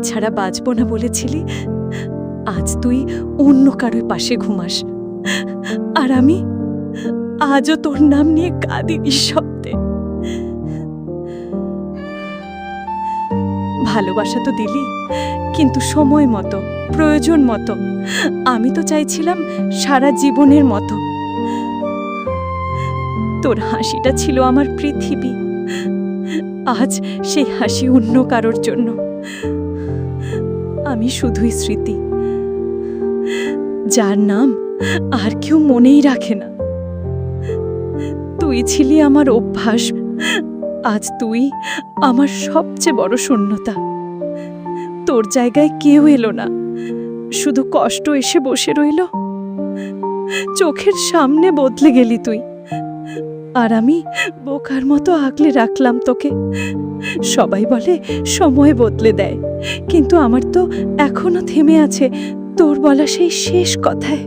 ছাড়া বাঁচব না বলেছিলি, আজ তুই অন্য কারোর পাশে ঘুমাস, আর আমি আজও তোর নাম নিয়ে কাঁদি নিঃশব্দে। ভালোবাসা তো দিলি, কিন্তু সময় মতো, প্রয়োজন মতো। আমি তো চাইছিলাম সারা জীবনের মতো। তোর হাসিটা ছিল আমার পৃথিবী, আজ সেই হাসি অন্য কারোর জন্য। আমি শুধুই স্মৃতি, যার নাম আর কেউ মনেই রাখে না। তুই ছিলি আমার অভ্যাস, আজ তুই আমার সবচেয়ে বড় শূন্যতা। তোর জায়গায় কেউ এলো না, শুধু কষ্ট এসে বসে রইল। চোখের সামনে বদলে গেলি তুই, আর আমি বোকার মতো আগলে রাখলাম তোকে। সবাই বলে সময় বদলে দেয়, কিন্তু আমার তো এখনো থেমে আছে তোর বলা সেই শেষ কথায়।